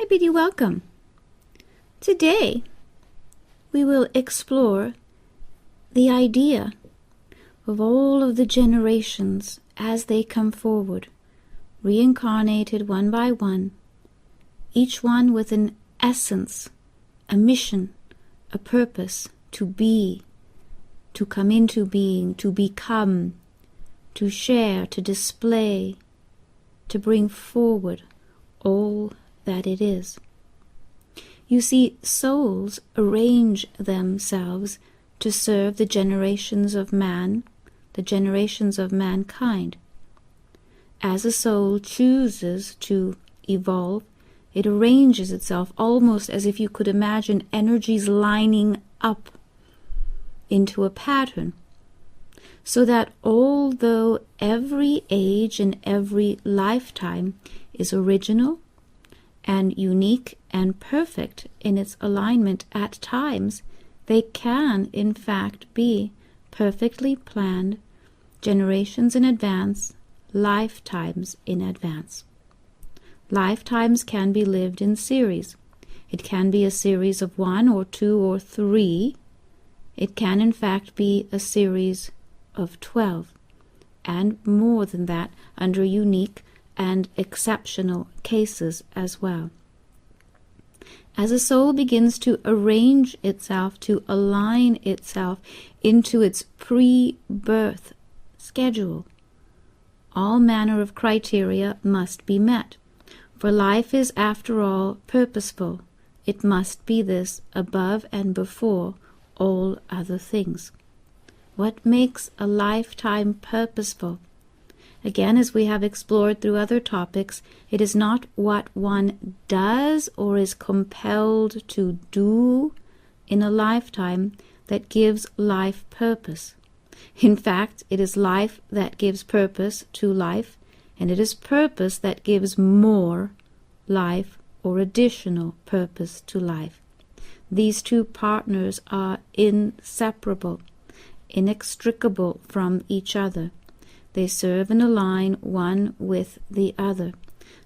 bid you welcome. Today, we will explore the idea of all of the generations as they come forward, reincarnated one by one, each one with an essence, a mission, a purpose, to be, to come into being, to become, to share, to display, to bring forward all that it is. You see, souls arrange themselves to serve the generations of man, the generations of mankind. As a soul chooses to evolve, it arranges itself almost as if you could imagine energies lining up into a pattern, so that although every age and every lifetime is original and unique and perfect in its alignment at times, they can in fact be perfectly planned generations in advance, lifetimes in advance. Lifetimes can be lived in series. It can be a series of 1 or 2 or 3. It can in fact be a series of 12, and more than that under unique and exceptional cases as well. As a soul begins to arrange itself, to align itself into its pre-birth schedule, all manner of criteria must be met. For life is, after all, purposeful. It must be this above and before all other things. What makes a lifetime purposeful? Again, as we have explored through other topics, it is not what one does or is compelled to do in a lifetime that gives life purpose. In fact, it is life that gives purpose to life, and it is purpose that gives more life or additional purpose to life. These two partners are inseparable, inextricable from each other. They serve and align one with the other,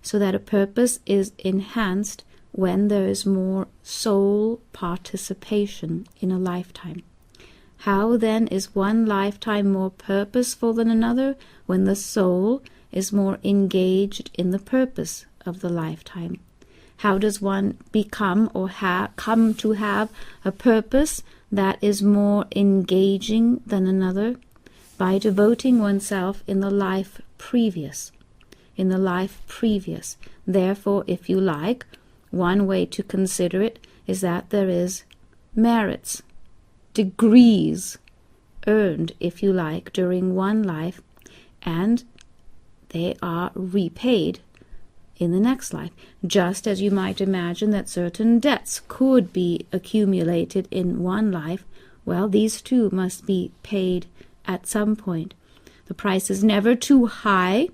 so that a purpose is enhanced when there is more soul participation in a lifetime. How then is one lifetime more purposeful than another? When the soul is more engaged in the purpose of the lifetime. How does one become or come to have a purpose that is more engaging than another? By devoting oneself in the life previous. In the life previous. Therefore, if you like, one way to consider it is that there is merits, degrees earned, if you like, during one life, and they are repaid in the next life, just as you might imagine that certain debts could be accumulated in one life. Well, these too must be paid at some point. The price is never too high.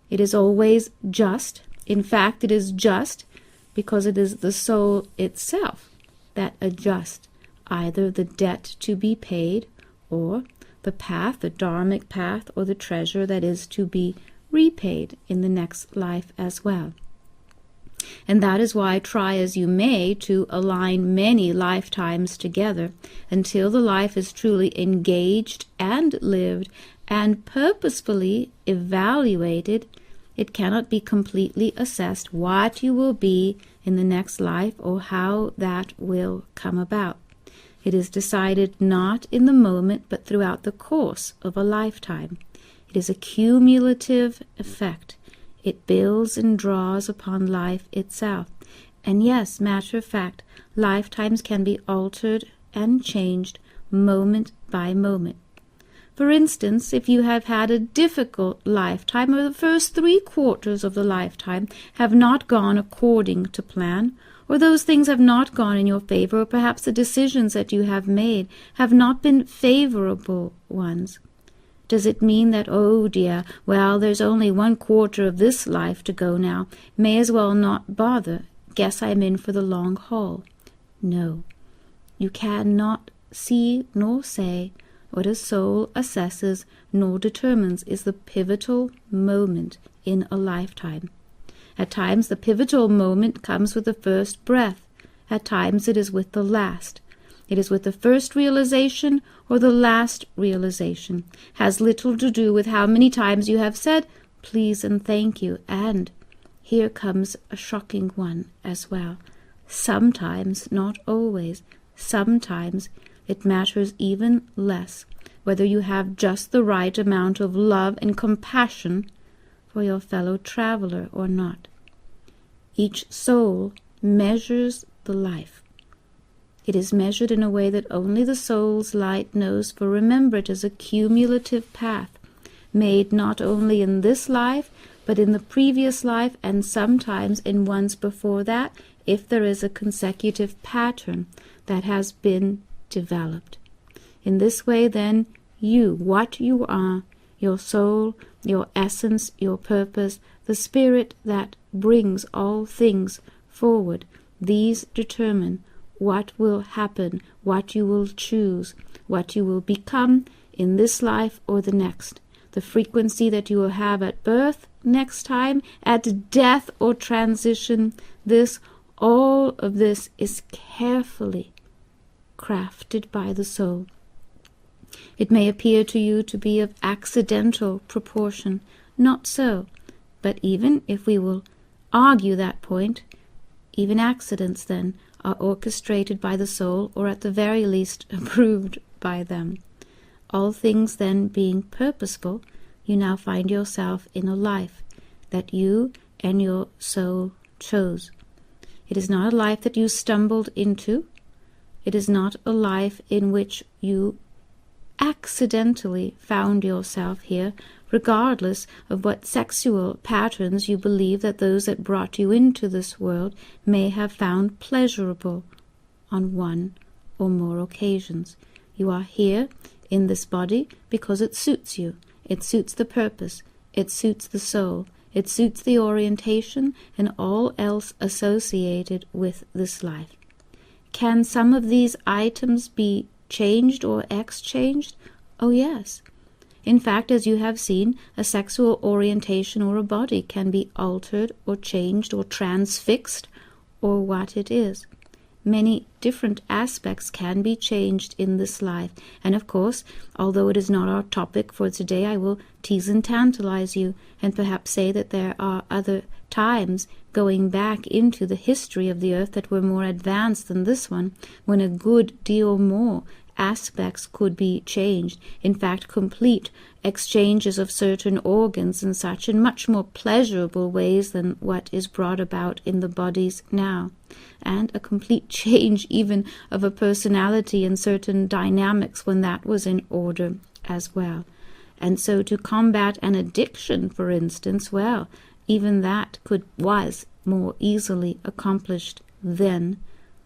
It is always just. In fact, it is just because it is the soul itself that adjusts either the debt to be paid or the path, the dharmic path, or the treasure that is to be repaid in the next life as well. And that is why, try as you may to align many lifetimes together, until the life is truly engaged and lived and purposefully evaluated, it cannot be completely assessed what you will be in the next life or how that will come about. It is decided not in the moment but throughout the course of a lifetime. It is a cumulative effect. It builds and draws upon life itself. And yes, matter of fact, lifetimes can be altered and changed moment by moment. For instance, if you have had a difficult lifetime, or the first 3/4 of the lifetime have not gone according to plan, or those things have not gone in your favor, or perhaps the decisions that you have made have not been favorable ones, does it mean that, oh dear, well, there's only 1/4 of this life to go now, may as well not bother, guess I'm in for the long haul? No, you cannot see nor say what a soul assesses nor determines is the pivotal moment in a lifetime. At times the pivotal moment comes with the first breath. At times it is with the last. It is with the first realization or the last realization. Has little to do with how many times you have said, please and thank you, and here comes a shocking one as well. Sometimes, not always, sometimes it matters even less whether you have just the right amount of love and compassion for your fellow traveler or not. Each soul measures the life. It is measured in a way that only the soul's light knows, for remember, it is a cumulative path, made not only in this life, but in the previous life, and sometimes in ones before that, if there is a consecutive pattern that has been developed. In this way, then, you, what you are, your soul, your essence, your purpose, the spirit that brings all things forward, these determine what will happen, what you will choose, what you will become in this life or the next. The frequency that you will have at birth, next time, at death or transition, all of this is carefully crafted by the soul. It may appear to you to be of accidental proportion. Not so. But even if we will argue that point, even accidents then are orchestrated by the soul, or at the very least approved by them. All things then being purposeful, you now find yourself in a life that you and your soul chose. It is not a life that you stumbled into. It is not a life in which you accidentally found yourself here, regardless of what sexual patterns you believe that those that brought you into this world may have found pleasurable on one or more occasions. You are here in this body because it suits you. It suits the purpose. It suits the soul. It suits the orientation and all else associated with this life. Can some of these items be changed or exchanged? Oh yes. In fact, as you have seen, a sexual orientation or a body can be altered or changed or transfixed, or what it is. Many different aspects can be changed in this life. And of course, although it is not our topic for today, I will tease and tantalize you and perhaps say that there are other times going back into the history of the earth that were more advanced than this one, when a good deal more aspects could be changed. In fact, complete exchanges of certain organs and such in much more pleasurable ways than what is brought about in the bodies now. And a complete change even of a personality and certain dynamics when that was in order as well. And so to combat an addiction, for instance, well, even that was more easily accomplished then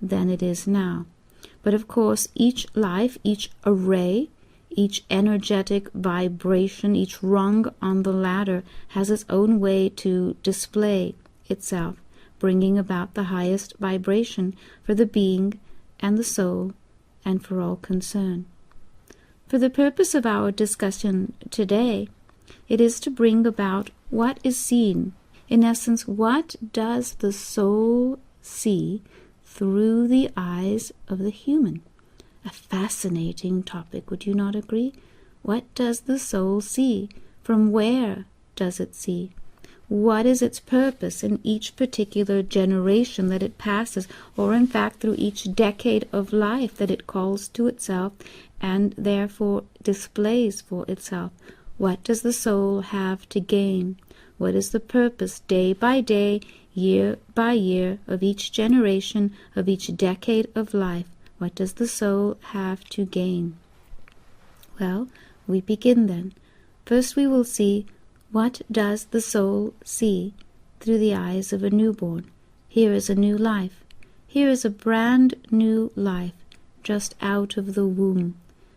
than it is now. But of course, each life, each array, each energetic vibration, each rung on the ladder has its own way to display itself, bringing about the highest vibration for the being and the soul and for all concerned. For the purpose of our discussion today, it is to bring about what is seen. In essence, what does the soul see through the eyes of the human? A fascinating topic, would you not agree? What does the soul see? From where does it see? What is its purpose in each particular generation that it passes, or in fact through each decade of life that it calls to itself and therefore displays for itself? What does the soul have to gain? What is the purpose day by day, year by year, of each generation, of each decade of life? What does the soul have to gain? Well, we begin then. First we will see, what does the soul see through the eyes of a newborn? Here is a new life. Here is a brand new life, just out of the womb.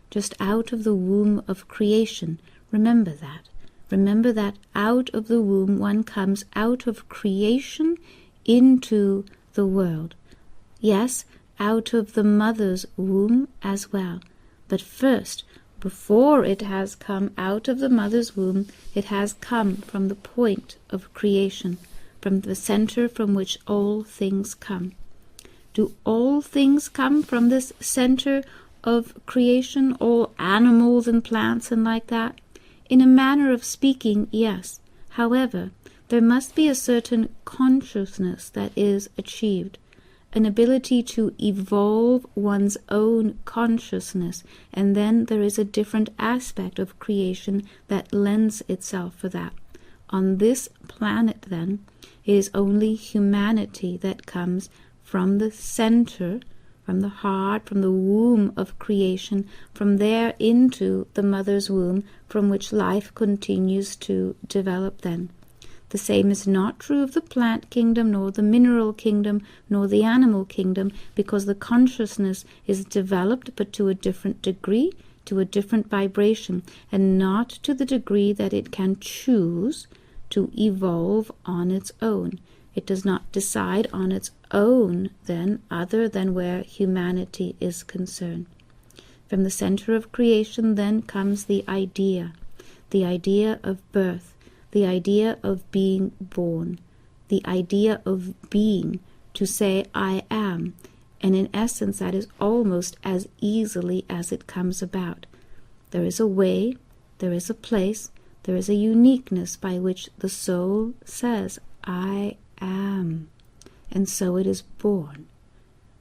Just out of the womb of creation. Remember that. Remember that out of the womb one comes out of creation into the world. Yes, out of the mother's womb as well. But first, before it has come out of the mother's womb, it has come from the point of creation, from the center from which all things come. Do all things come from this center of creation, all animals and plants and like that? In a manner of speaking, yes. However, there must be a certain consciousness that is achieved, an ability to evolve one's own consciousness, and then there is a different aspect of creation that lends itself for that. On this planet, then, it is only humanity that comes from the center, from the heart, from the womb of creation, from there into the mother's womb, from which life continues to develop then. The same is not true of the plant kingdom, nor the mineral kingdom, nor the animal kingdom, because the consciousness is developed, but to a different degree, to a different vibration, and not to the degree that it can choose to evolve on its own. It does not decide on its own, then, other than where humanity is concerned. From the center of creation, then, comes the idea of birth, the idea of being born, the idea of being, to say, I am, and in essence that is almost as easily as it comes about. There is a way, there is a place, there is a uniqueness by which the soul says, I am, and so it is born.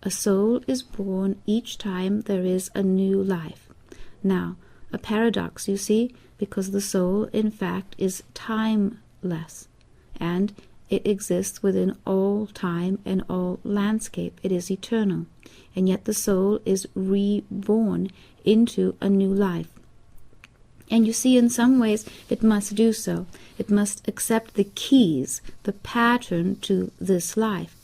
A soul is born each time there is a new life. Now, a paradox, you see, because the soul, in fact, is timeless, and it exists within all time and all landscape. It is eternal, and yet the soul is reborn into a new life. And you see, in some ways, it must do so. It must accept the keys, the pattern to this life.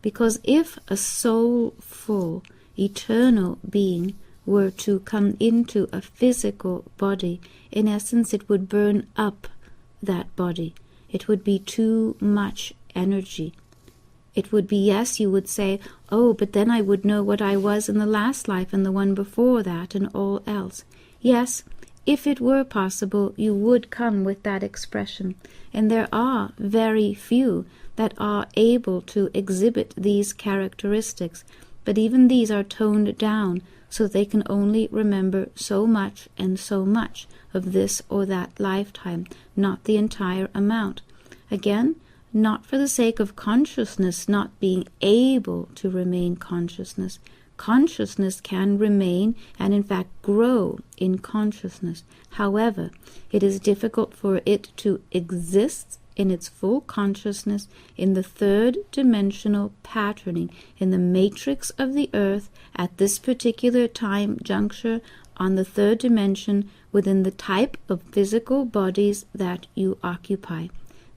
Because if a soulful, eternal being were to come into a physical body, in essence it would burn up that body. It would be too much energy. It would be, yes, you would say, oh, but then I would know what I was in the last life and the one before that and all else. Yes, if it were possible, you would come with that expression. And there are very few that are able to exhibit these characteristics, but even these are toned down so they can only remember so much and so much of this or that lifetime, not the entire amount. Again, not for the sake of consciousness not being able to remain consciousness. Consciousness can remain and in fact grow in consciousness. However, it is difficult for it to exist in its full consciousness in the third-dimensional patterning, in the matrix of the earth at this particular time juncture on the third dimension within the type of physical bodies that you occupy.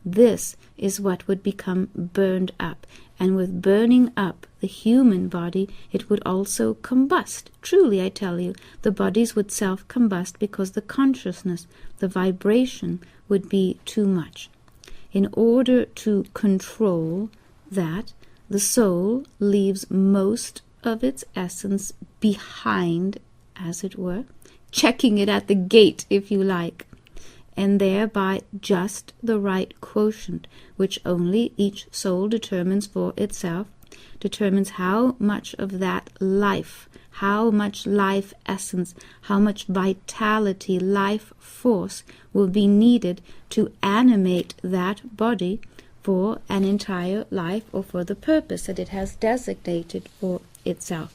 This is what would become burned up, and with burning up the human body, it would also combust. Truly, I tell you, the bodies would self-combust because the consciousness, the vibration, would be too much. In order to control that, the soul leaves most of its essence behind, as it were, checking it at the gate, if you like, and thereby just the right quotient, which only each soul determines for itself, determines how much of that life, how much life essence, how much vitality, life force will be needed to animate that body for an entire life or for the purpose that it has designated for itself.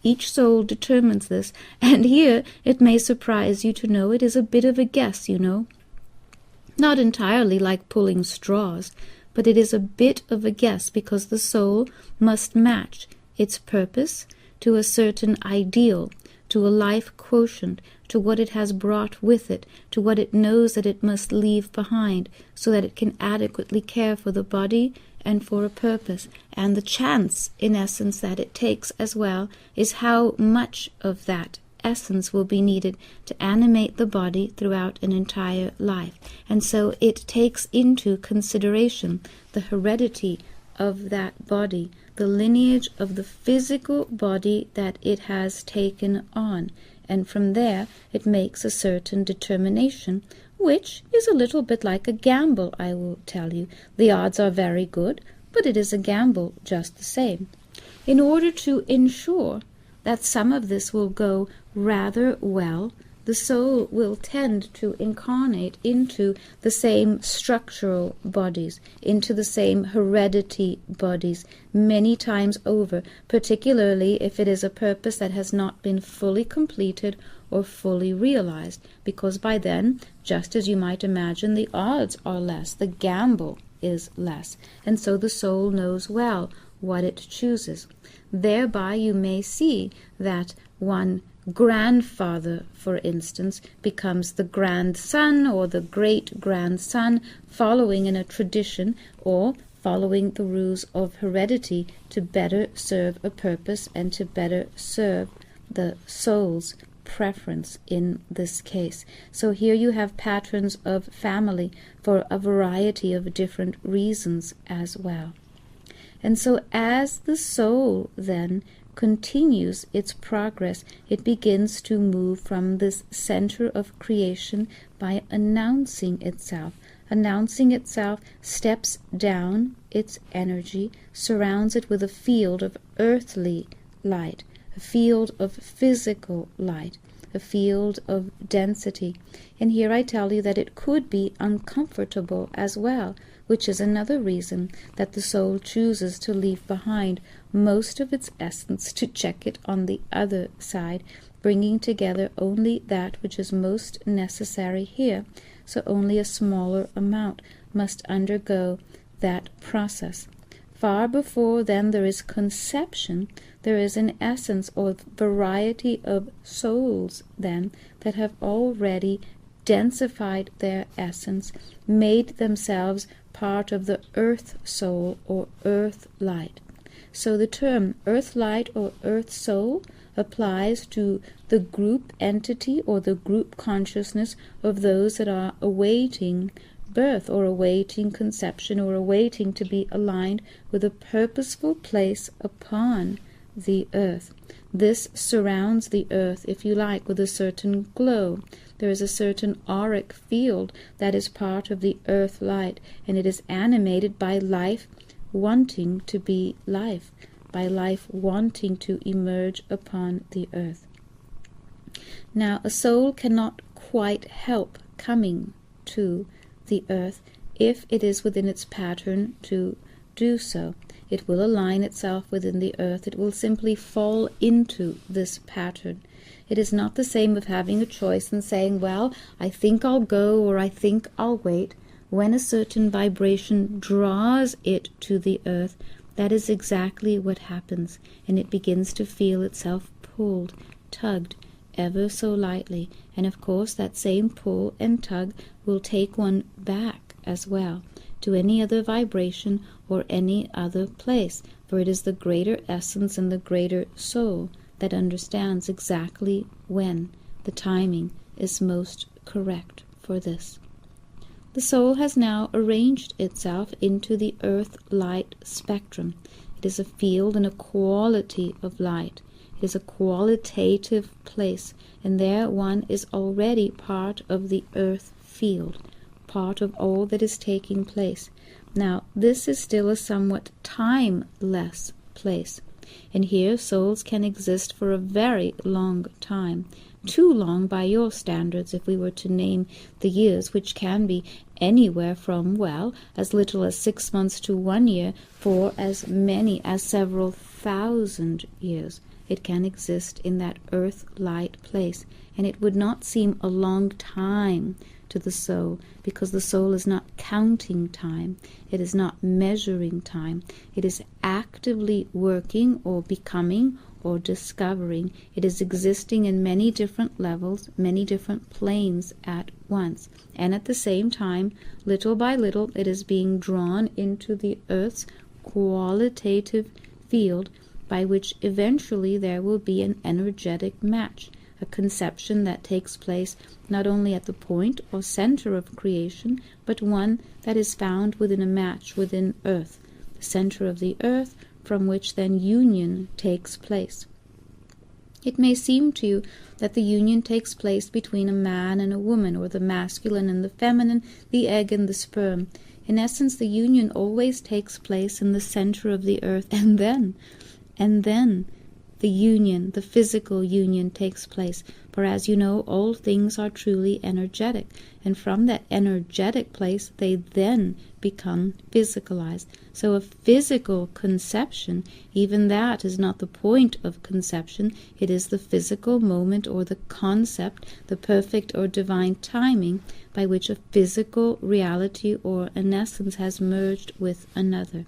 Each soul determines this, and here it may surprise you to know it is a bit of a guess, you know. Not entirely like pulling straws, but it is a bit of a guess because the soul must match its purpose to a certain ideal, to a life quotient, to what it has brought with it, to what it knows that it must leave behind, so that it can adequately care for the body and for a purpose. And the chance, in essence, that it takes as well is how much of that essence will be needed to animate the body throughout an entire life. And so it takes into consideration the heredity of that body, the lineage of the physical body that it has taken on, and from there it makes a certain determination which is a little bit like a gamble, I will tell you. The odds are very good, but it is a gamble just the same. In order to ensure that some of this will go rather well, the soul will tend to incarnate into the same structural bodies, into the same heredity bodies, many times over, particularly if it is a purpose that has not been fully completed or fully realized, because by then, just as you might imagine, the odds are less, the gamble is less, and so the soul knows well what it chooses. Thereby you may see that one grandfather, for instance, becomes the grandson or the great-grandson, following in a tradition or following the rules of heredity to better serve a purpose and to better serve the soul's preference in this case. So here you have patterns of family for a variety of different reasons as well. And so as the soul then continues its progress, it begins to move from this center of creation by announcing itself. Announcing itself, steps down its energy, surrounds it with a field of earthly light, a field of physical light, a field of density. And here I tell you that it could be uncomfortable as well, which is another reason that the soul chooses to leave behind most of its essence to check it on the other side, bringing together only that which is most necessary here, so only a smaller amount must undergo that process. Far before then there is conception, there is an essence or variety of souls then that have already densified their essence, made themselves part of the earth soul or earth light. So the term earth light or earth soul applies to the group entity or the group consciousness of those that are awaiting birth or awaiting conception or awaiting to be aligned with a purposeful place upon the earth. This surrounds the earth, if you like, with a certain glow. There is a certain auric field that is part of the earth light, and it is animated by life wanting to be life, by life wanting to emerge upon the earth. Now, a soul cannot quite help coming to the earth if it is within its pattern to do so. It will align itself within the earth. It will simply fall into this pattern. It is not the same of having a choice and saying, well, I think I'll go or I think I'll wait. When a certain vibration draws it to the earth, that is exactly what happens, and it begins to feel itself pulled, tugged, ever so lightly. And of course that same pull and tug will take one back as well to any other vibration or any other place, for it is the greater essence and the greater soul that understands exactly when the timing is most correct for this. The soul has now arranged itself into the earth light spectrum. It is a field and a quality of light. It is a qualitative place, and there one is already part of the earth field, part of all that is taking place. Now, this is still a somewhat timeless place, and here souls can exist for a very long time, too long by your standards if we were to name the years, which can be anywhere from, well, as little as 6 months to 1 year, for as many as several thousand years. It can exist in that earth light place, and it would not seem a long time to the soul, because the soul is not counting time, it is not measuring time, it is actively working or becoming or discovering. It is existing in many different levels, many different planes at once, and at the same time, little by little, it is being drawn into the earth's qualitative field, by which eventually there will be an energetic match, a conception that takes place not only at the point or center of creation, but one that is found within a match within earth, the center of the earth, from which then union takes place. It may seem to you that the union takes place between a man and a woman, or the masculine and the feminine, the egg and the sperm. In essence, the union always takes place in the center of the earth, and then the union, the physical union, takes place. For as you know, all things are truly energetic, and from that energetic place they then become physicalized. So a physical conception, even that is not the point of conception, it is the physical moment or the concept, the perfect or divine timing by which a physical reality or an essence has merged with another.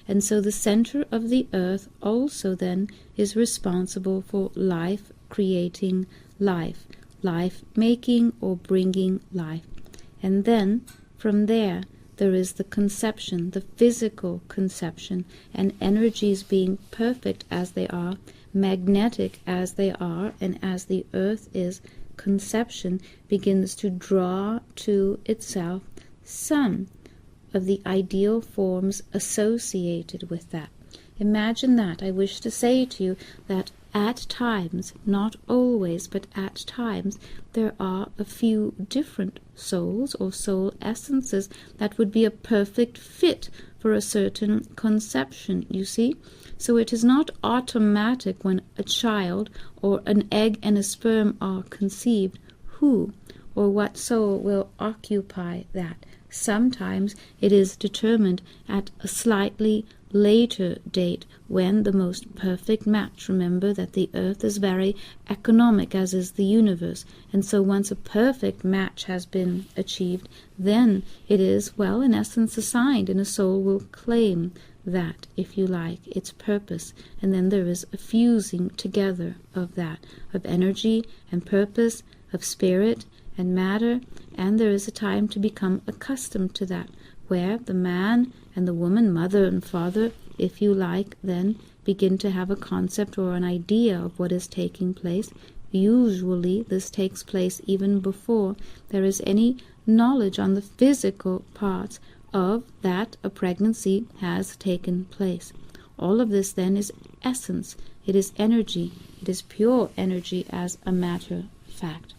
And so the center of the earth also then is responsible for life creating life, life making or bringing life. And then from there is the conception, the physical conception, and energies being perfect as they are, magnetic as they are, and as the earth is, conception begins to draw to itself some of the ideal forms associated with that. Imagine that. I wish to say to you that at times, not always, but at times, there are a few different souls or soul essences that would be a perfect fit for a certain conception, you see? So it is not automatic when a child or an egg and a sperm are conceived who or what soul will occupy that. Sometimes it is determined at a slightly later date when the most perfect match. Remember that the earth is very economic, as is the universe, and so once a perfect match has been achieved, then it is, well, in essence assigned, and a soul will claim that, if you like, its purpose, and then there is a fusing together of that, of energy and purpose, of spirit and matter, and there is a time to become accustomed to that, where the man and the woman, mother and father, if you like, then begin to have a concept or an idea of what is taking place. Usually this takes place even before there is any knowledge on the physical parts of that a pregnancy has taken place. All of this then is essence, it is energy, it is pure energy as a matter of fact.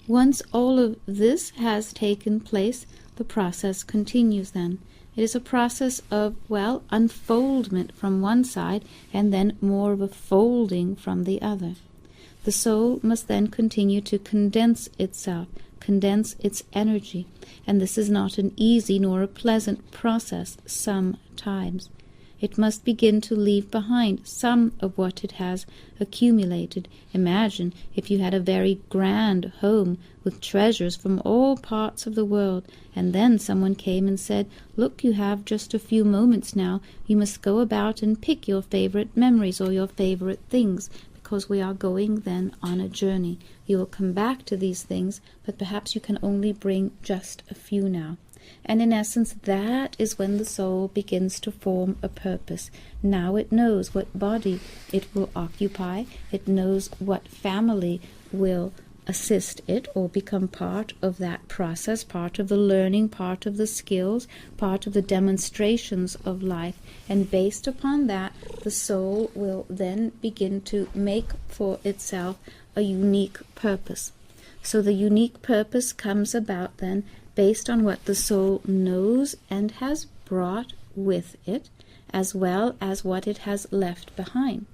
Once all of this has taken place, the process continues then. It is a process of, well, unfoldment from one side and then more of a folding from the other. The soul must then continue to condense itself, condense its energy, and this is not an easy nor a pleasant process sometimes. It must begin to leave behind some of what it has accumulated. Imagine if you had a very grand home with treasures from all parts of the world, and then someone came and said, "Look, you have just a few moments now. You must go about and pick your favorite memories or your favorite things, because we are going then on a journey. You will come back to these things, but perhaps you can only bring just a few now." And in essence, that is when the soul begins to form a purpose. Now it knows what body it will occupy. It knows what family will assist it or become part of that process, part of the learning, part of the skills, part of the demonstrations of life. And based upon that, the soul will then begin to make for itself a unique purpose. So the unique purpose comes about then based on what the soul knows and has brought with it, as well as what it has left behind.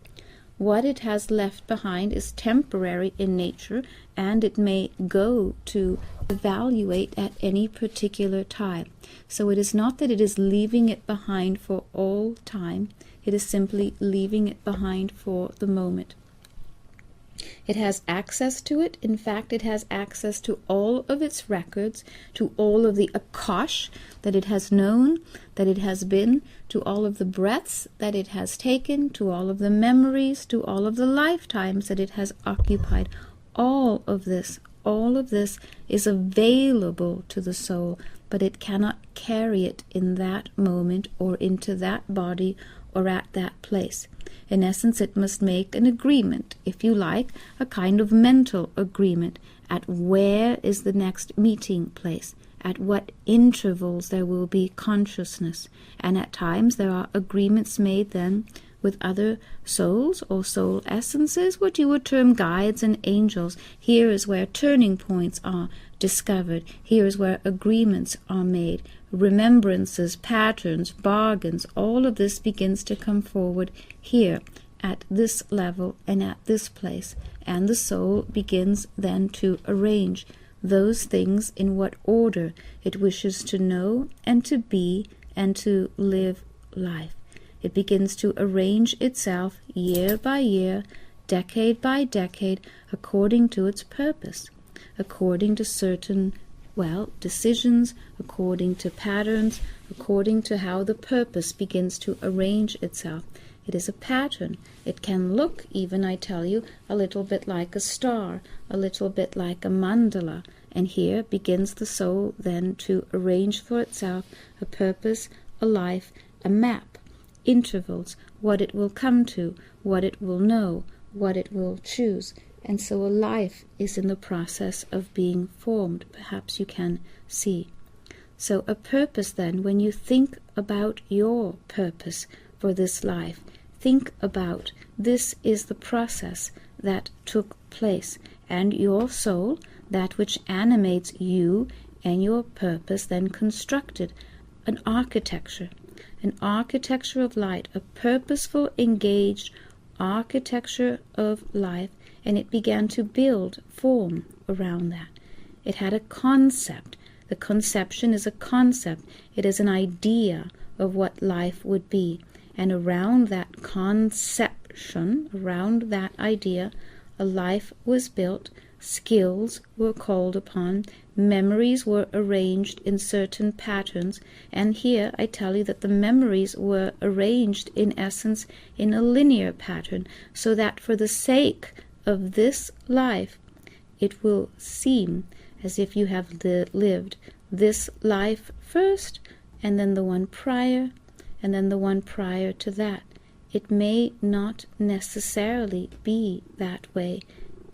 What it has left behind is temporary in nature, and it may go to evaluate at any particular time. So it is not that it is leaving it behind for all time, it is simply leaving it behind for the moment. It has access to it. In fact, it has access to all of its records, to all of the akash that it has known, that it has been, to all of the breaths that it has taken, to all of the memories, to all of the lifetimes that it has occupied. All of this is available to the soul, but it cannot carry it in that moment or into that body or at that place. In essence, it must make an agreement, if you like, a kind of mental agreement, at where is the next meeting place, at what intervals there will be consciousness. And at times there are agreements made then with other souls or soul essences, what you would term guides and angels. Here is where turning points are discovered. Here is where agreements are made. Remembrances, patterns, bargains, all of this begins to come forward here at this level and at this place. And the soul begins then to arrange those things in what order it wishes to know and to be and to live life. It begins to arrange itself year by year, decade by decade, according to its purpose, according to certain, decisions, according to patterns, according to how the purpose begins to arrange itself. It is a pattern. It can look, even, I tell you, a little bit like a star, a little bit like a mandala. And here begins the soul then to arrange for itself a purpose, a life, a map, intervals, what it will come to, what it will know, what it will choose. And so a life is in the process of being formed, perhaps you can see. So a purpose then, when you think about your purpose for this life, think about this is the process that took place, and your soul, that which animates you and your purpose, then constructed an architecture of light, a purposeful, engaged architecture of life, and it began to build form around that. It had a concept. The conception is a concept. It is an idea of what life would be. And around that conception, around that idea, a life was built, skills were called upon, memories were arranged in certain patterns, and here I tell you that the memories were arranged in essence in a linear pattern, so that for the sake of this life, it will seem as if you have lived this life first, and then the one prior, and then the one prior to that. It may not necessarily be that way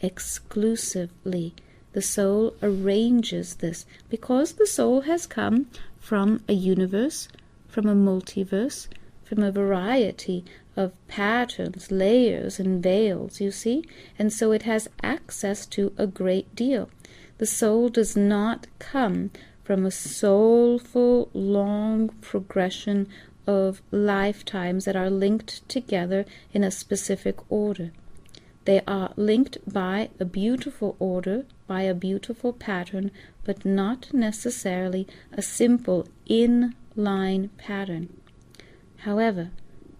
exclusively. The soul arranges this because the soul has come from a universe, from a multiverse, from a variety of patterns, layers, and veils, you see, and so it has access to a great deal. The soul does not come from a soulful, long progression of lifetimes that are linked together in a specific order. They are linked by a beautiful order, by a beautiful pattern, but not necessarily a simple in-line pattern. However,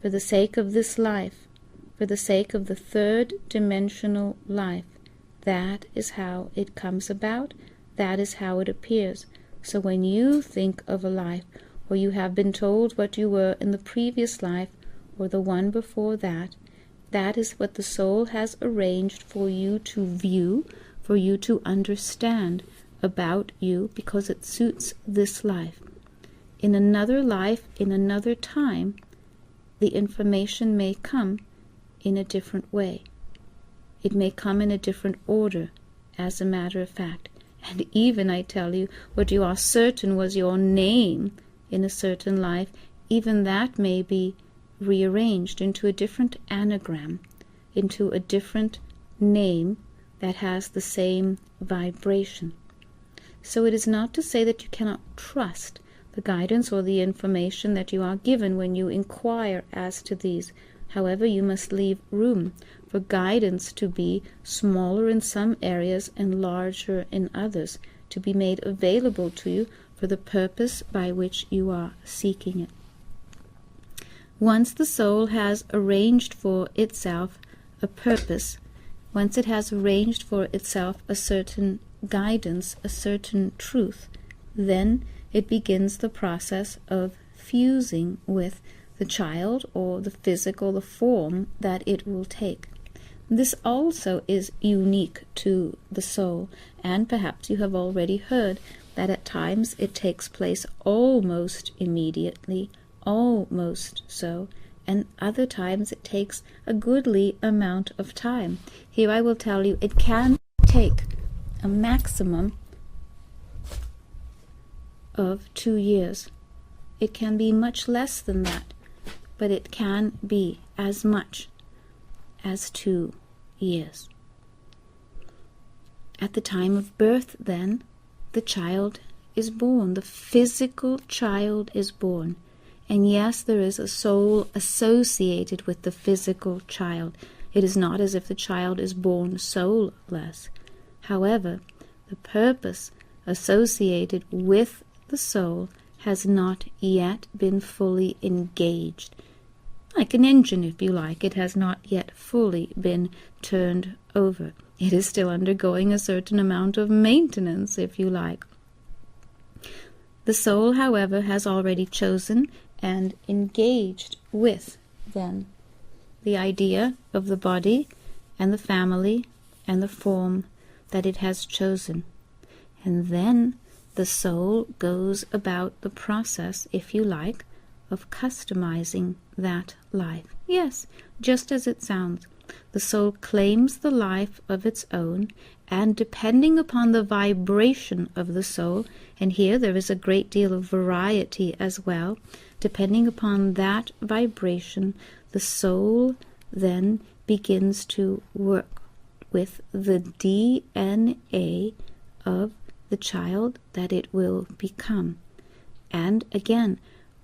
for the sake of this life, for the sake of the third-dimensional life, that is how it comes about, that is how it appears. So when you think of a life, or you have been told what you were in the previous life, or the one before that, that is what the soul has arranged for you to view, for you to understand about you, because it suits this life. In another life, in another time, the information may come in a different way. It may come in a different order, as a matter of fact. And even, I tell you, what you are certain was your name in a certain life, even that may be rearranged into a different anagram, into a different name that has the same vibration. So it is not to say that you cannot trust the guidance or the information that you are given when you inquire as to these. However, you must leave room for guidance to be smaller in some areas and larger in others, to be made available to you for the purpose by which you are seeking it. Once the soul has arranged for itself a purpose, once it has arranged for itself a certain guidance, a certain truth, then it begins the process of fusing with the child or the physical, the form that it will take. This also is unique to the soul, and perhaps you have already heard that at times it takes place almost immediately, almost so, and other times it takes a goodly amount of time. Here I will tell you, it can take a maximum of 2 years. It can be much less than that. but it can be as much as 2 years. At the time of birth, then, the child is born. The physical child is born. And yes, there is a soul associated with the physical child. It is not as if the child is born soulless. However, the purpose associated with the soul has not yet been fully engaged. Like an engine, if you like, it has not yet fully been turned over. It is still undergoing a certain amount of maintenance, if you like. The soul, however, has already chosen and engaged with, then, the idea of the body and the family and the form that it has chosen. And then the soul goes about the process, if you like, of customizing that life. Yes, just as it sounds. The soul claims the life of its own, and depending upon the vibration of the soul, and here there is a great deal of variety as well, depending upon that vibration, the soul then begins to work with the DNA of the child that it will become. And again,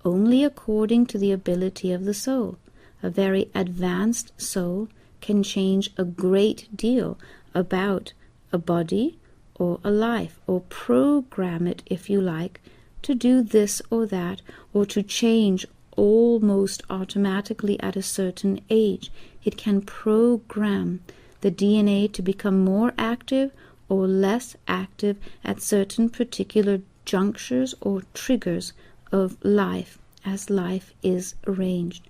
only according to the ability of the soul. A very advanced soul can change a great deal about a body or a life, or program it, if you like, to do this or that, or to change almost automatically at a certain age. It can program the DNA to become more active or less active at certain particular junctures or triggers of life, as life is arranged.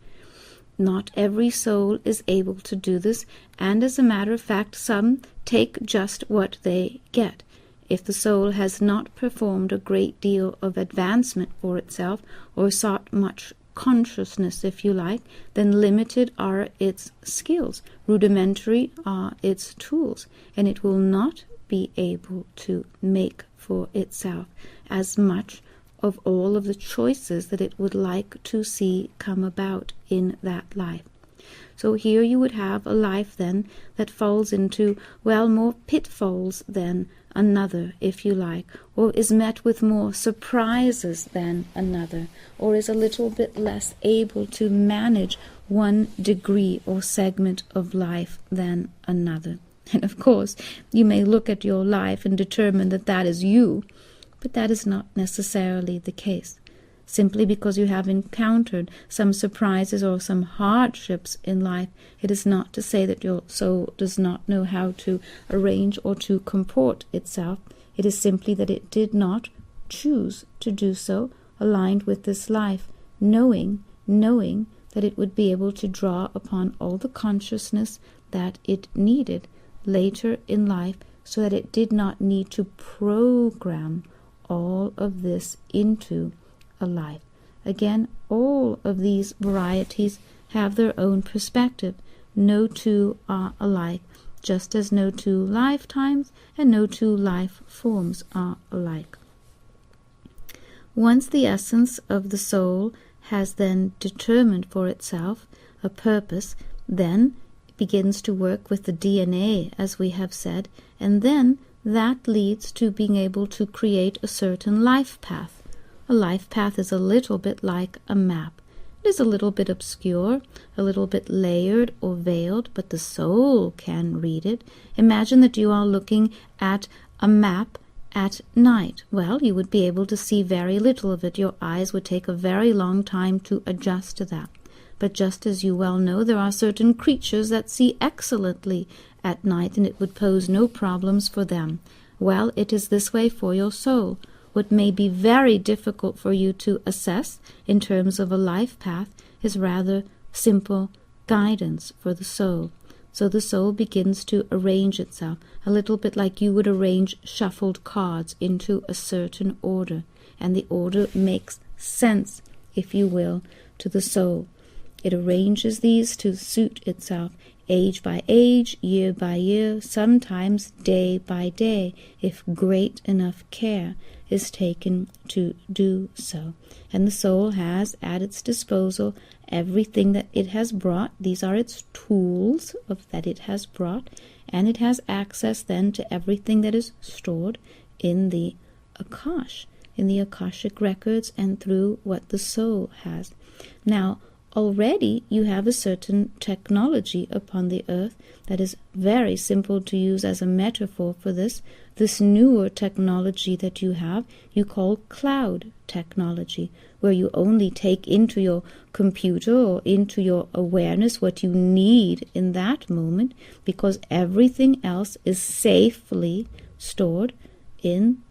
Not every soul is able to do this, and as a matter of fact, some take just what they get. If the soul has not performed a great deal of advancement for itself, or sought much consciousness, if you like, then limited are its skills, rudimentary are its tools, and it will not be able to make for itself as much of all of the choices that it would like to see come about in that life. So here you would have a life then that falls into, well, more pitfalls than another, if you like, or is met with more surprises than another, or is a little bit less able to manage one degree or segment of life than another. And of course, you may look at your life and determine that that is you, but that is not necessarily the case. Simply because you have encountered some surprises or some hardships in life, it is not to say that your soul does not know how to arrange or to comport itself. It is simply that it did not choose to do so, aligned with this life, knowing that it would be able to draw upon all the consciousness that it needed later in life, so that it did not need to program all of this into a life. Again, all of these varieties have their own perspective. No two are alike, just as no two lifetimes and no two life forms are alike. Once the essence of the soul has then determined for itself a purpose, then it begins to work with the DNA, as we have said, and then that leads to being able to create a certain life path. A life path is a little bit like a map. It is a little bit obscure, a little bit layered or veiled, but the soul can read it. Imagine that you are looking at a map at night. Well, you would be able to see very little of it. Your eyes would take a very long time to adjust to that. But just as you well know, there are certain creatures that see excellently at night, and it would pose no problems for them. Well, it is this way for your soul. What may be very difficult for you to assess in terms of a life path is rather simple guidance for the soul. So the soul begins to arrange itself, a little bit like you would arrange shuffled cards into a certain order, and the order makes sense, if you will, to the soul. It arranges these to suit itself, age by age, year by year, sometimes day by day, if great enough care is taken to do so. And the soul has at its disposal everything that it has brought. These are its tools that it has brought, and it has access then to everything that is stored in the Akash, in the Akashic records, and through what the soul has. Now, already you have a certain technology upon the earth that is very simple to use as a metaphor for this. This newer technology that you have, you call cloud technology, where you only take into your computer or into your awareness what you need in that moment, because everything else is safely stored in,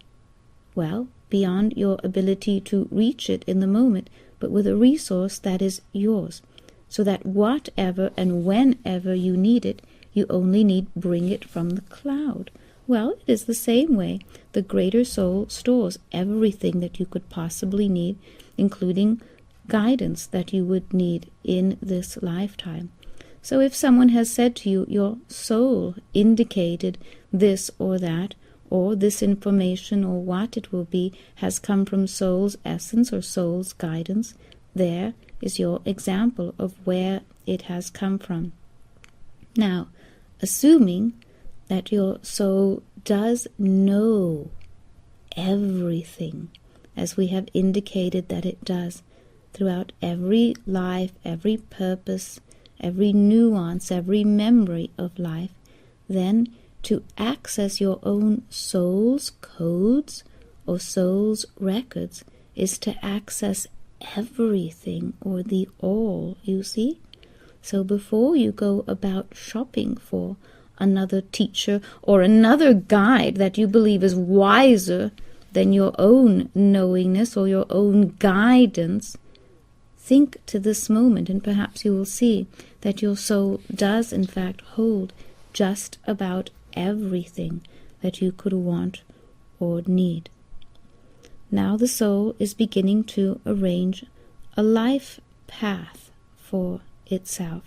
well, beyond your ability to reach it in the moment, but with a resource that is yours, so that whatever and whenever you need it, you only need bring it from the cloud. Well, it is the same way. The greater soul stores everything that you could possibly need, including guidance that you would need in this lifetime. So if someone has said to you, your soul indicated this or that, or this information or what it will be has come from soul's essence or soul's guidance, there is your example of where it has come from. Now, assuming that your soul does know everything, as we have indicated that it does, throughout every life, every purpose, every nuance, every memory of life, then to access your own soul's codes or soul's records is to access everything or the all, you see? So before you go about shopping for another teacher or another guide that you believe is wiser than your own knowingness or your own guidance, think to this moment, and perhaps you will see that your soul does in fact hold just about everything that you could want or need. Now the soul is beginning to arrange a life path for itself.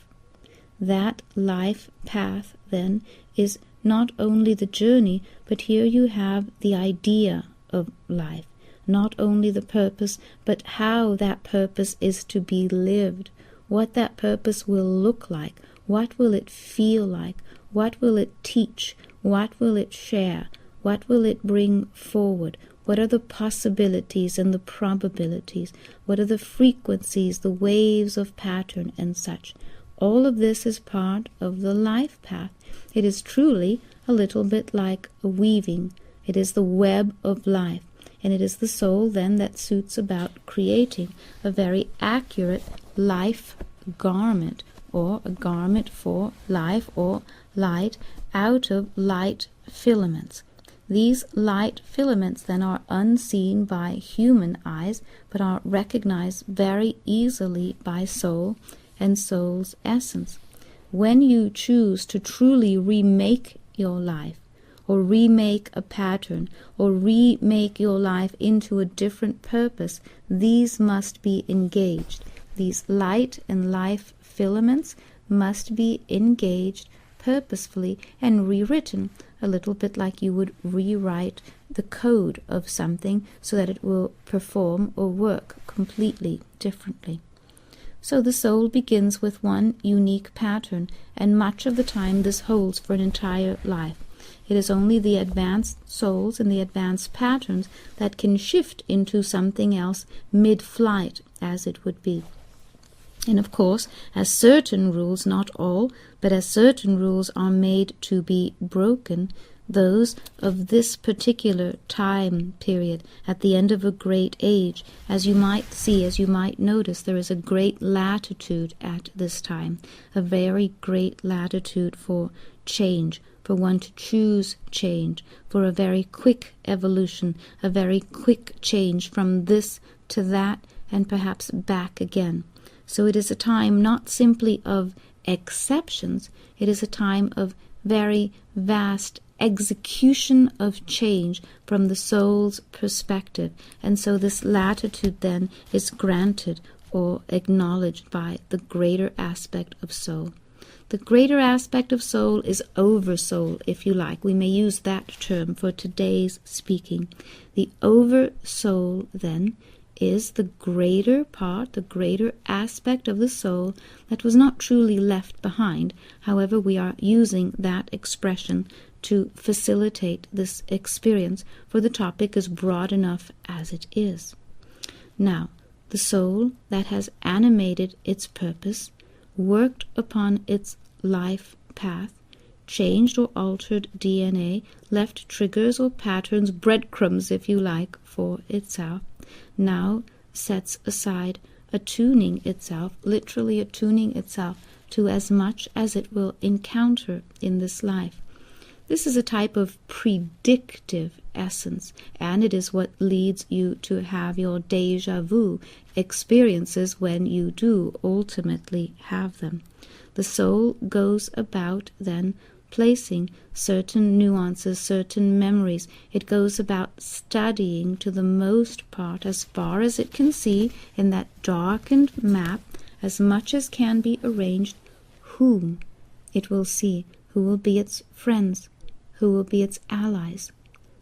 That life path then is not only the journey, but here you have the idea of life, not only the purpose, but how that purpose is to be lived, what that purpose will look like, what will it feel like, what will it teach, what will it share, what will it bring forward, what are the possibilities and the probabilities, what are the frequencies, the waves of pattern and such. All of this is part of the life path. It is truly a little bit like a weaving. It is the web of life, and it is the soul then that suits about creating a very accurate life garment, or a garment for life or light out of light filaments. These light filaments then are unseen by human eyes, but are recognized very easily by soul and soul's essence. When you choose to truly remake your life, or remake a pattern, or remake your life into a different purpose, these must be engaged. These light and life filaments must be engaged purposefully and rewritten, a little bit like you would rewrite the code of something so that it will perform or work completely differently. So the soul begins with one unique pattern, and much of the time this holds for an entire life. It is only the advanced souls and the advanced patterns that can shift into something else mid-flight, as it would be. And of course, as certain rules, not all, but as certain rules are made to be broken, those of this particular time period, at the end of a great age, as you might see, as you might notice, there is a great latitude at this time, a very great latitude for change, for one to choose change, for a very quick evolution, a very quick change from this to that, and perhaps back again. So it is a time not simply of exceptions, it is a time of very vast execution of change from the soul's perspective. And so this latitude then is granted or acknowledged by the greater aspect of soul. The greater aspect of soul is over-soul, if you like. We may use that term for today's speaking. The over-soul, then, is the greater part, the greater aspect of the soul that was not truly left behind. However, we are using that expression to facilitate this experience, for the topic is broad enough as it is. Now, the soul that has animated its purpose, worked upon its life path, changed or altered DNA, left triggers or patterns, breadcrumbs if you like, for itself, now sets aside attuning itself, literally attuning itself to as much as it will encounter in this life. This is a type of predictive essence, and it is what leads you to have your déjà vu experiences when you do ultimately have them. The soul goes about then placing certain nuances, certain memories. It goes about studying to the most part, as far as it can see in that darkened map, as much as can be arranged, whom it will see, who will be its friends, who will be its allies,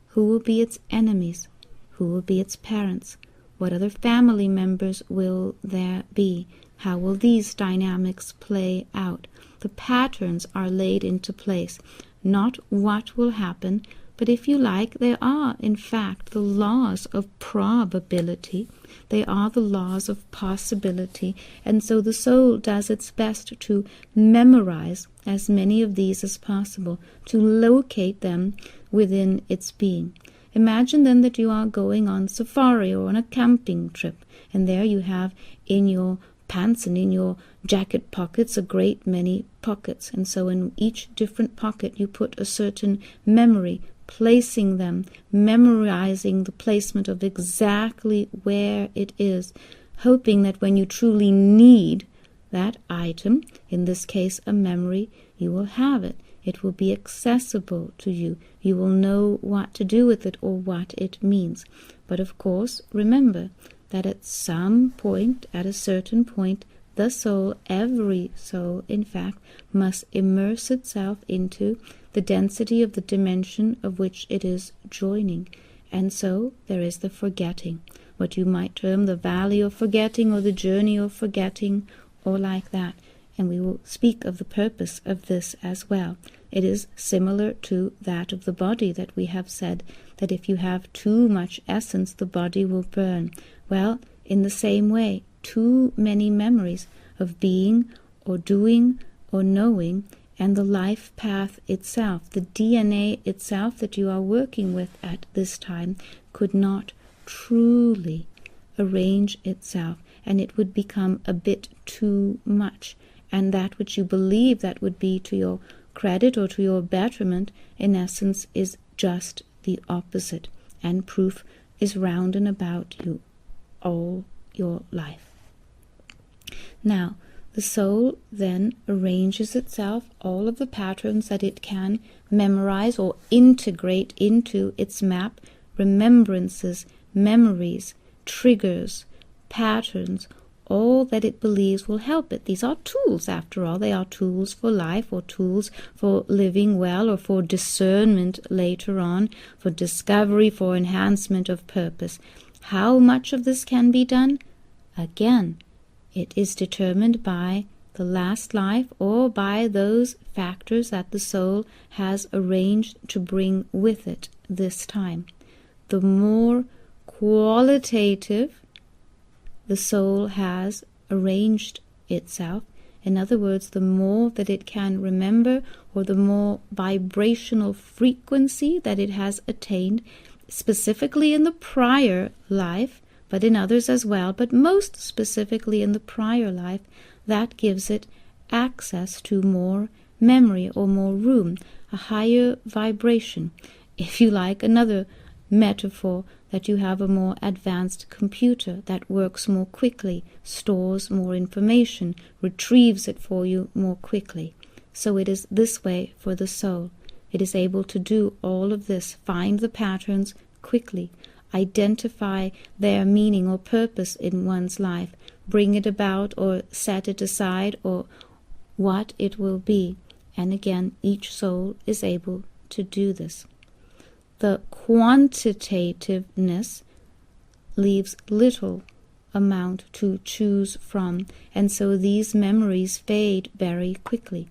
who will be its enemies, who will be its parents, what other family members will there be, how will these dynamics play out. The patterns are laid into place, not what will happen, but if you like, they are in fact the laws of probability. They are the laws of possibility, and so the soul does its best to memorize as many of these as possible, to locate them within its being. Imagine then that you are going on safari or on a camping trip, and there you have in your pants and in your jacket pockets a great many pockets, and so in each different pocket you put a certain memory, placing them, memorizing the placement of exactly where it is, hoping that when you truly need that item, in this case a memory, you will have it. It will be accessible to you. You will know what to do with it or what it means. But of course, remember that at some point, at a certain point, the soul, every soul, in fact, must immerse itself into the density of the dimension of which it is joining. And so there is the forgetting, what you might term the valley of forgetting or the journey of forgetting, or like that. And we will speak of the purpose of this as well. It is similar to that of the body, that we have said that if you have too much essence, the body will burn. Well, in the same way, too many memories of being or doing or knowing, and the life path itself, the DNA itself that you are working with at this time, could not truly arrange itself, and it would become a bit too much. And that which you believe that would be to your credit or to your betterment, in essence, is just the opposite, and proof is round and about you all your life. Now, the soul then arranges itself, all of the patterns that it can memorize or integrate into its map, remembrances, memories, triggers, patterns, all that it believes will help it. These are tools, after all. They are tools for life, or tools for living well, or for discernment later on, for discovery, for enhancement of purpose. How much of this can be done? Again, it is determined by the last life, or by those factors that the soul has arranged to bring with it this time. The more qualitative the soul has arranged itself, in other words, the more that it can remember, or the more vibrational frequency that it has attained, specifically in the prior life, but in others as well, but most specifically in the prior life, that gives it access to more memory or more room, a higher vibration. If you like, another metaphor, that you have a more advanced computer that works more quickly, stores more information, retrieves it for you more quickly. So it is this way for the soul. It is able to do all of this, find the patterns quickly, identify their meaning or purpose in one's life, bring it about or set it aside or what it will be. And again, each soul is able to do this. The quantitativeness leaves little amount to choose from, and so these memories fade very quickly.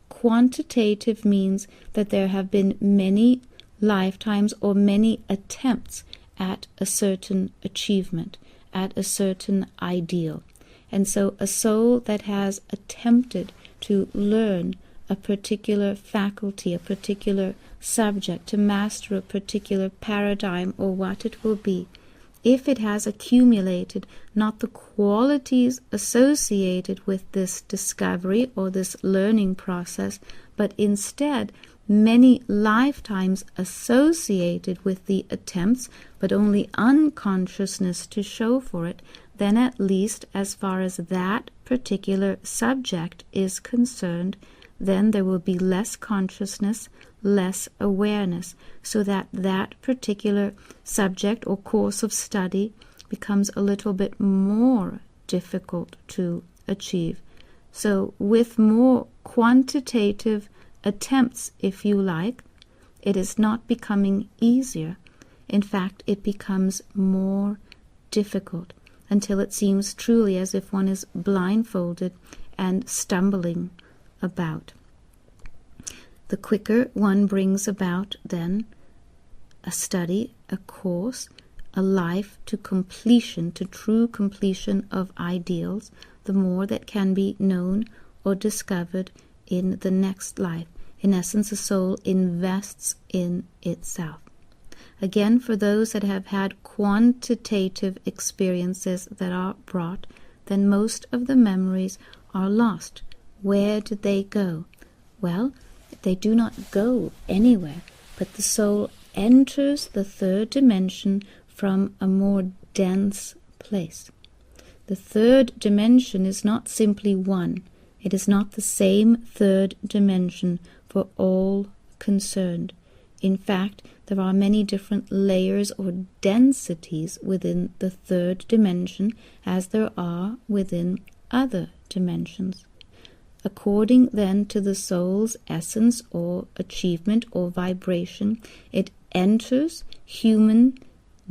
Quantitative means that there have been many lifetimes or many attempts at a certain achievement, at a certain ideal. And so a soul that has attempted to learn a particular faculty, a particular subject, to master a particular paradigm or what it will be, if it has accumulated not the qualities associated with this discovery or this learning process, but instead many lifetimes associated with the attempts, but only unconsciousness to show for it, then at least as far as that particular subject is concerned, then there will be less consciousness, less awareness, so that that particular subject or course of study becomes a little bit more difficult to achieve. So with more quantitative attempts, if you like, it is not becoming easier. In fact, it becomes more difficult until it seems truly as if one is blindfolded and stumbling about. The quicker one brings about, then, a study, a course, a life to completion, to true completion of ideals, the more that can be known or discovered in the next life. In essence, a soul invests in itself. Again, for those that have had quantitative experiences that are brought, then most of the memories are lost. Where did they go? Well, they do not go anywhere, but the soul enters the third dimension from a more dense place. The third dimension is not simply one. It is not the same third dimension for all concerned. In fact, there are many different layers or densities within the third dimension as there are within other dimensions. According then to the soul's essence or achievement or vibration, it enters human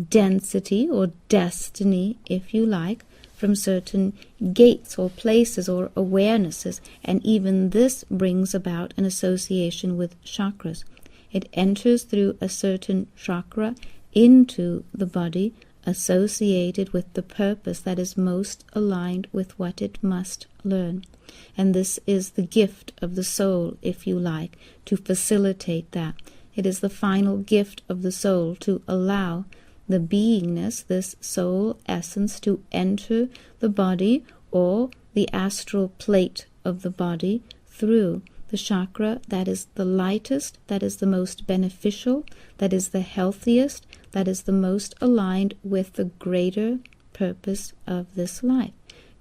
density or destiny, if you like, from certain gates or places or awarenesses, and even this brings about an association with chakras. It enters through a certain chakra into the body, associated with the purpose that is most aligned with what it must learn. And this is the gift of the soul, if you like, to facilitate that. It is the final gift of the soul to allow the beingness, this soul essence, to enter the body or the astral plate of the body through the chakra that is the lightest, that is the most beneficial, that is the healthiest, that is the most aligned with the greater purpose of this life.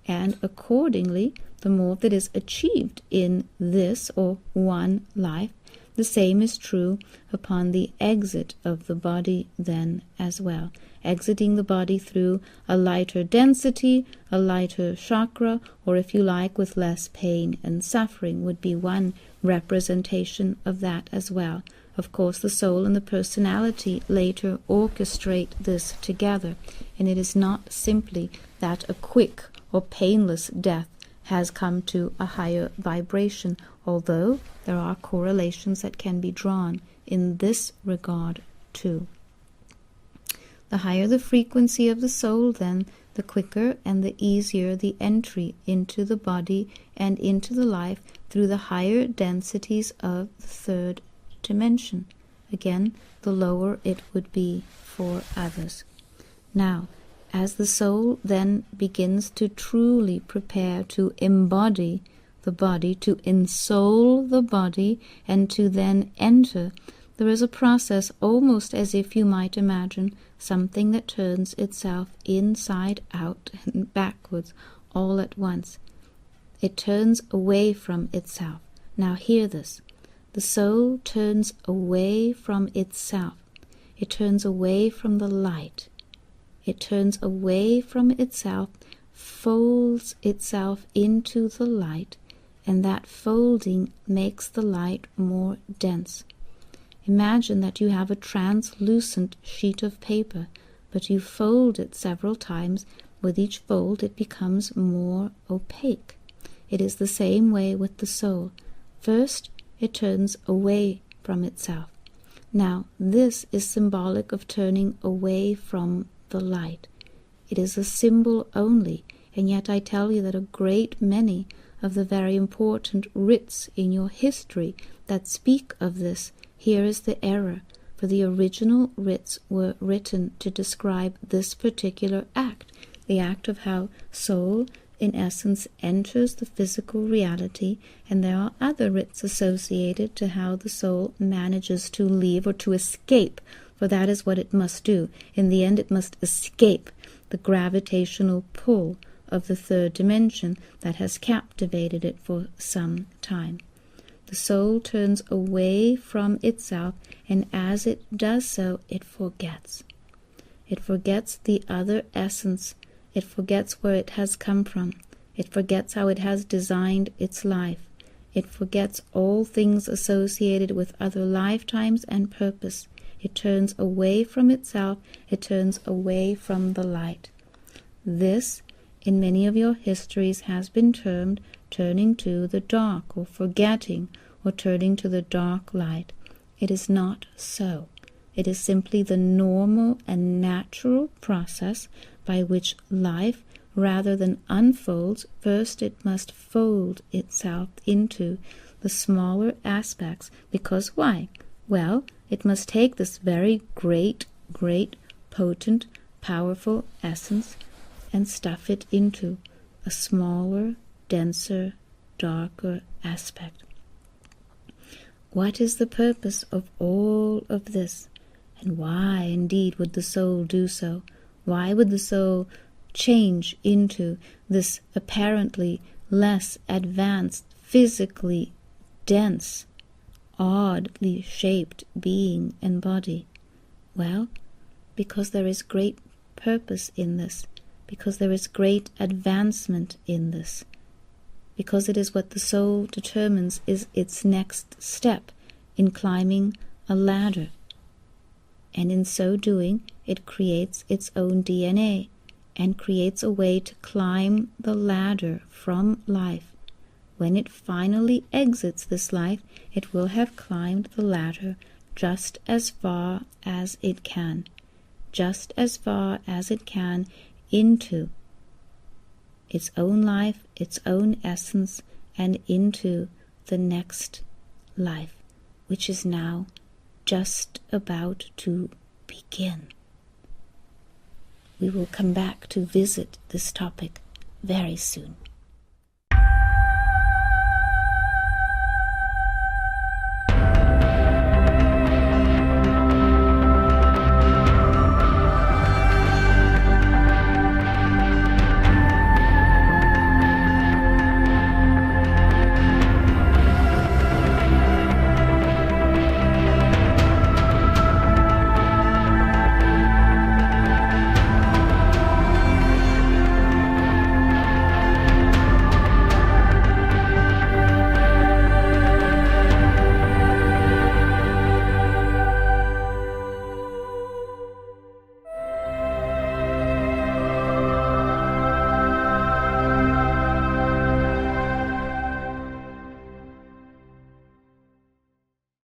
And accordingly, the more that is achieved in this or one life, the same is true upon the exit of the body then as well. Exiting the body through a lighter density, a lighter chakra, or if you like, with less pain and suffering would be one representation of that as well. Of course, the soul and the personality later orchestrate this together, and it is not simply that a quick or painless death has come to a higher vibration, although there are correlations that can be drawn in this regard too. The higher the frequency of the soul, then, the quicker and the easier the entry into the body and into the life through the higher densities of the third dimension. Again, the lower it would be for others. Now, as the soul then begins to truly prepare to embody the body, to ensoul the body, and to then enter, there is a process almost as if you might imagine something that turns itself inside out and backwards all at once. It turns away from itself. Now hear this. The soul turns away from itself. It turns away from the light. It turns away from itself folds itself into the light, and that folding makes the light more dense. Imagine that you have a translucent sheet of paper, but you fold it several times. With each fold it becomes more opaque. It is the same way with the soul. First, it turns away from itself. Now, this is symbolic of turning away from the light. It is a symbol only, and yet I tell you that a great many of the very important writs in your history that speak of this, here is the error, for the original writs were written to describe this particular act, the act of how soul, in essence, enters the physical reality, and there are other writs associated to how the soul manages to leave or to escape, for that is what it must do. In the end, it must escape the gravitational pull of the third dimension that has captivated it for some time. The soul turns away from itself, and as it does so, it forgets. It forgets the other essence. It forgets where it has come from. It forgets how it has designed its life. It forgets all things associated with other lifetimes and purpose. It turns away from itself. It turns away from the light. This, in many of your histories, has been termed turning to the dark, or forgetting, or turning to the dark light. It is not so. It is simply the normal and natural process by which life, rather than unfolds, first it must fold itself into the smaller aspects. Because why? Well, it must take this very great, potent, powerful essence and stuff it into a smaller, denser, darker aspect. What is the purpose of all of this? And why, indeed, would the soul do so? Why would the soul change into this apparently less advanced, physically dense, oddly shaped being and body? Well, because there is great purpose in this, because there is great advancement in this, because it is what the soul determines is its next step in climbing a ladder. And in so doing, it creates its own DNA and creates a way to climb the ladder from life. When it finally exits this life, it will have climbed the ladder just as far as it can, just as far as it can into its own life, its own essence, and into the next life, which is now just about to begin. We will come back to visit this topic very soon.